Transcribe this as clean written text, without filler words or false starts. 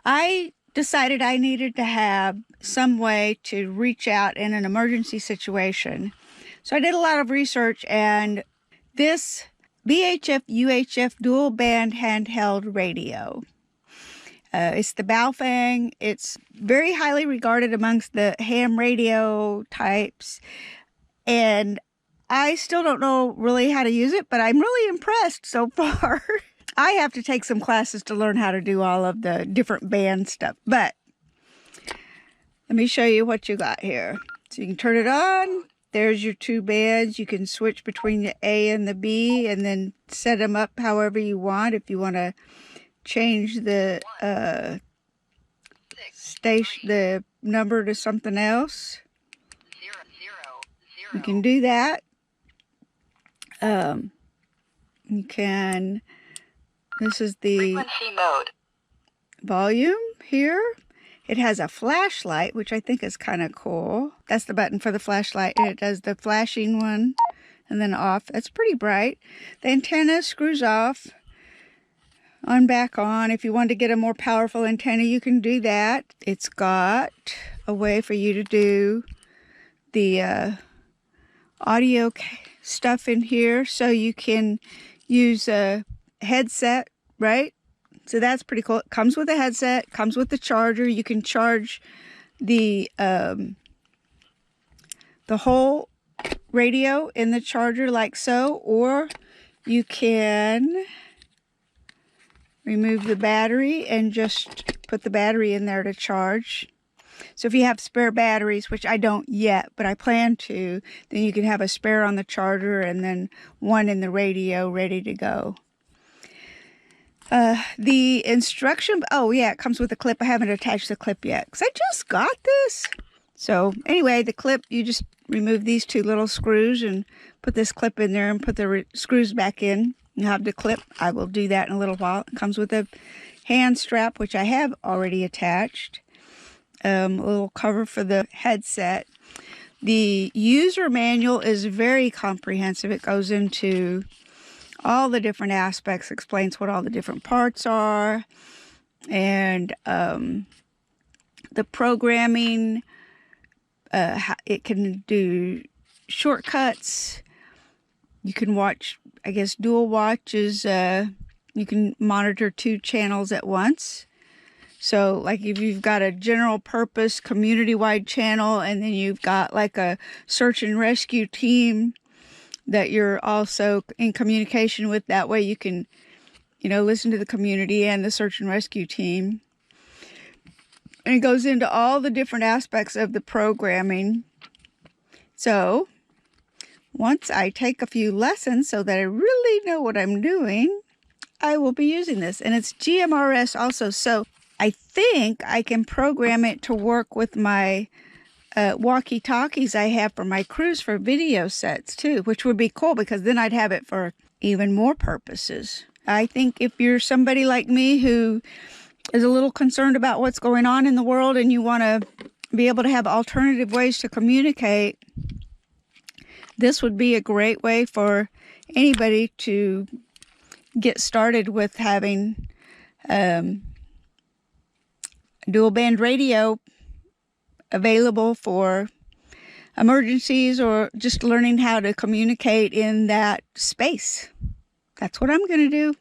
I decided I needed to have some way to reach out in an emergency situation. So I did a lot of research, and this VHF UHF dual band handheld radio. It's the baofeng. It's very highly regarded amongst the ham radio types, and I still don't know really how to use it, but I'm really impressed so far. I have to take some classes to learn how to do all of the different band stuff, but let me show you what you got here. So you can turn it on. There's your two bands. You can switch between the A and the B and then set them up however you want. If you want to change the station, the number to something else, you can do that. You can, this is the frequency mode. Volume here. It has a flashlight, which I think is kind of cool. That's the button for the flashlight, and it does the flashing one and then off. That's pretty bright. The antenna screws off, on back on. If you want to get a more powerful antenna, you can do that. It's got a way for you to do the audio stuff in here, so you can use a headset, right? So that's pretty cool. It comes with a headset, comes with the charger. You can charge the whole radio in the charger like so, or you can remove the battery and just put the battery in there to charge. So if you have spare batteries, which I don't yet, but I plan to, then you can have a spare on the charger and then one in the radio ready to go. The instruction, oh yeah, it comes with a clip. I haven't attached the clip yet because I just got this. So anyway, the clip, you just remove these two little screws and put this clip in there and put the screws back in. You have the clip. I will do that in a little while. It comes with a hand strap, which I have already attached. A little cover for the headset. The user manual is very comprehensive. It goes into all the different aspects, explains what all the different parts are, and the programming. It can do shortcuts. You can watch, I guess, dual watches. You can monitor 2 channels at once. So like if you've got a general purpose community-wide channel, and then you've got like a search and rescue team that you're also in communication with, that way you can, listen to the community and the search and rescue team. And it goes into all the different aspects of the programming. So once I take a few lessons so that I really know what I'm doing, I will be using this. And it's GMRS also. So I think I can program it to work with my walkie-talkies I have for my cruise for video sets too, which would be cool because then I'd have it for even more purposes. I think if you're somebody like me who is a little concerned about what's going on in the world and you want to be able to have alternative ways to communicate, this would be a great way for anybody to get started with having dual band radio available for emergencies or just learning how to communicate in that space. That's what I'm going to do.